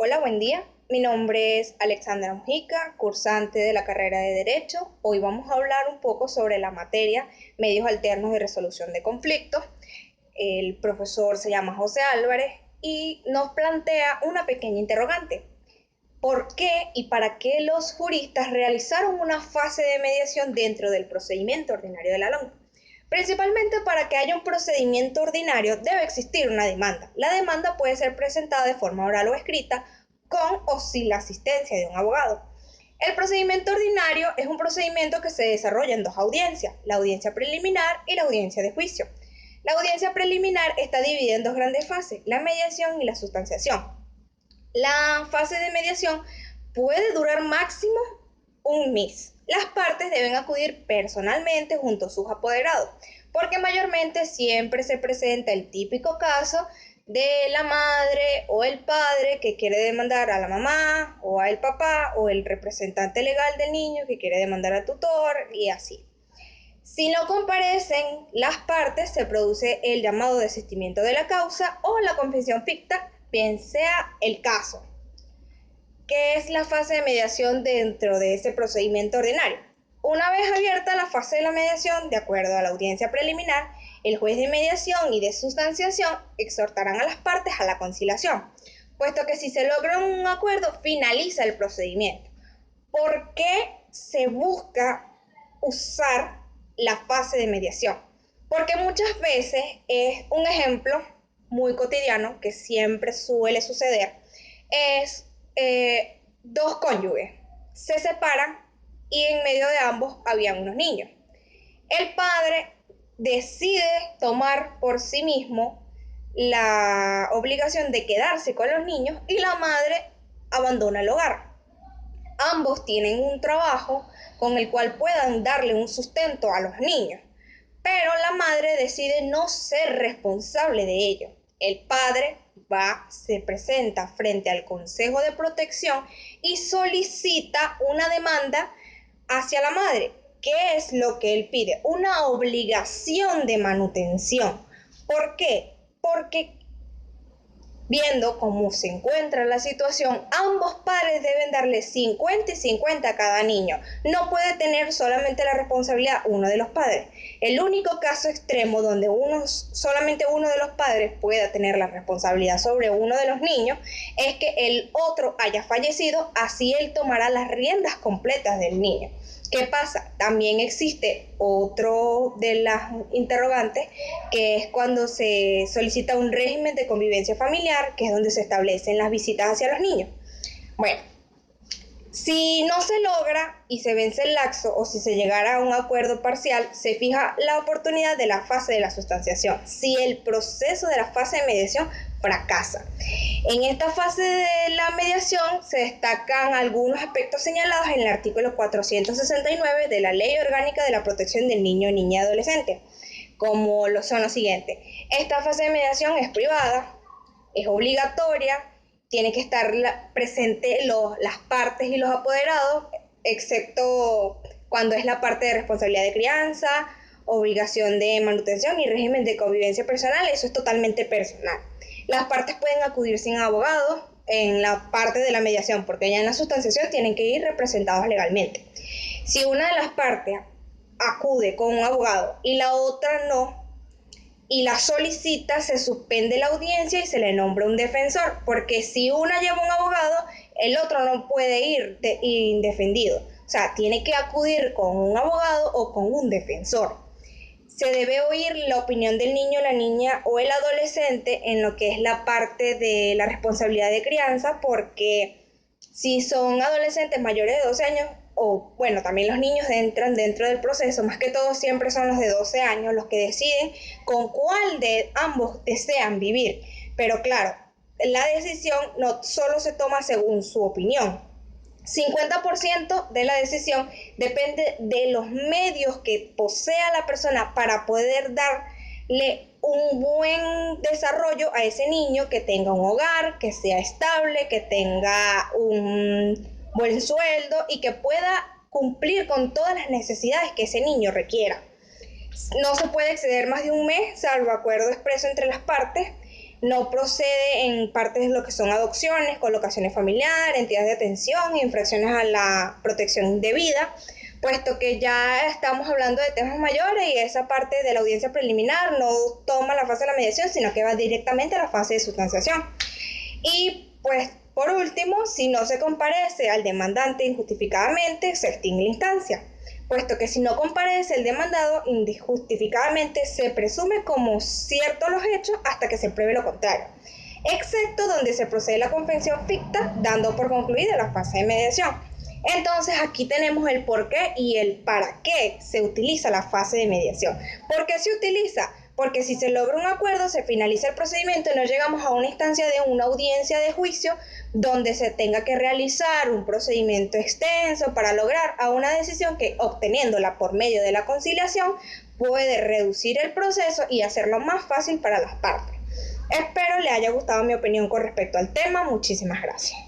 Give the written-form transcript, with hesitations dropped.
Hola, buen día. Mi nombre es Alexandra Mujica, cursante de la carrera de Derecho. Hoy vamos a hablar un poco sobre la materia Medios Alternos de Resolución de Conflictos. El profesor se llama José Álvarez y nos plantea una pequeña interrogante. ¿Por qué y para qué los juristas realizaron una fase de mediación dentro del procedimiento ordinario de la LOM? Principalmente para que haya un procedimiento ordinario debe existir una demanda. La demanda puede ser presentada de forma oral o escrita con o sin la asistencia de un abogado. El procedimiento ordinario es un procedimiento que se desarrolla en dos audiencias, la audiencia preliminar y la audiencia de juicio. La audiencia preliminar está dividida en dos grandes fases, la mediación y la sustanciación. La fase de mediación puede durar máximo un mes. Las partes deben acudir personalmente junto a sus apoderados, porque mayormente siempre se presenta el típico caso de la madre o el padre que quiere demandar a la mamá o al papá o el representante legal del niño que quiere demandar al tutor y así. Si no comparecen las partes, se produce el llamado desistimiento de la causa o la confesión ficta, bien sea el caso. ¿Qué es la fase de mediación dentro de ese procedimiento ordinario? Una vez abierta la fase de la mediación, de acuerdo a la audiencia preliminar, el juez de mediación y de sustanciación exhortarán a las partes a la conciliación, puesto que si se logra un acuerdo, finaliza el procedimiento. ¿Por qué se busca usar la fase de mediación? Porque muchas veces es un ejemplo muy cotidiano que siempre suele suceder, es dos cónyuges se separan y en medio de ambos habían unos niños. El padre decide tomar por sí mismo la obligación de quedarse con los niños y la madre abandona el hogar. Ambos tienen un trabajo con el cual puedan darle un sustento a los niños, pero la madre decide no ser responsable de ello. El padre se presenta frente al Consejo de Protección y solicita una demanda hacia la madre. ¿Qué es lo que él pide? Una obligación de manutención. ¿Por qué? Porque viendo cómo se encuentra la situación, ambos padres deben darle 50 y 50 a cada niño. No puede tener solamente la responsabilidad uno de los padres. El único caso extremo donde solamente uno de los padres pueda tener la responsabilidad sobre uno de los niños es que el otro haya fallecido, así él tomará las riendas completas del niño. ¿Qué pasa? También existe otro de las interrogantes, que es cuando se solicita un régimen de convivencia familiar, que es donde se establecen las visitas hacia los niños. Bueno, si no se logra y se vence el lapso o si se llegara a un acuerdo parcial, se fija la oportunidad de la fase de la sustanciación, si el proceso de la fase de mediación fracasa. En esta fase de la mediación se destacan algunos aspectos señalados en el artículo 469 de la Ley Orgánica de la Protección del Niño, Niña y Adolescente, como lo son los siguientes. Esta fase de mediación es privada, es obligatoria, tiene que estar presente las partes y los apoderados, excepto cuando es la parte de responsabilidad de crianza, obligación de manutención y régimen de convivencia personal. Eso es totalmente personal. Las partes pueden acudir sin abogado en la parte de la mediación, porque ya en la sustanciación tienen que ir representados legalmente. Si una de las partes acude con un abogado y la otra no, y la solicita, se suspende la audiencia y se le nombra un defensor, porque si una lleva un abogado, el otro no puede ir indefendido. O sea, tiene que acudir con un abogado o con un defensor. Se debe oír la opinión del niño, la niña o el adolescente en lo que es la parte de la responsabilidad de crianza, porque si son adolescentes mayores de 12 años, o bueno, también los niños entran dentro del proceso, más que todo siempre son los de 12 años los que deciden con cuál de ambos desean vivir. Pero claro, la decisión no solo se toma según su opinión. 50% de la decisión depende de los medios que posea la persona para poder darle un buen desarrollo a ese niño, que tenga un hogar, que sea estable, que tenga un buen sueldo y que pueda cumplir con todas las necesidades que ese niño requiera. No se puede exceder más de un mes, salvo acuerdo expreso entre las partes, no procede en partes de lo que son adopciones, colocaciones familiares, entidades de atención e infracciones a la protección indebida, puesto que ya estamos hablando de temas mayores y esa parte de la audiencia preliminar no toma la fase de la mediación, sino que va directamente a la fase de sustanciación. Y pues por último, si no se comparece al demandante injustificadamente, se extingue la instancia, puesto que si no comparece el demandado injustificadamente, se presume como ciertos los hechos hasta que se pruebe lo contrario, excepto donde se procede la confesión ficta, dando por concluida la fase de mediación. Entonces aquí tenemos el por qué y el para qué se utiliza la fase de mediación. ¿Por qué se utiliza? Porque si se logra un acuerdo, se finaliza el procedimiento y no llegamos a una instancia de una audiencia de juicio donde se tenga que realizar un procedimiento extenso para lograr a una decisión que, obteniéndola por medio de la conciliación, puede reducir el proceso y hacerlo más fácil para las partes. Espero le haya gustado mi opinión con respecto al tema. Muchísimas gracias.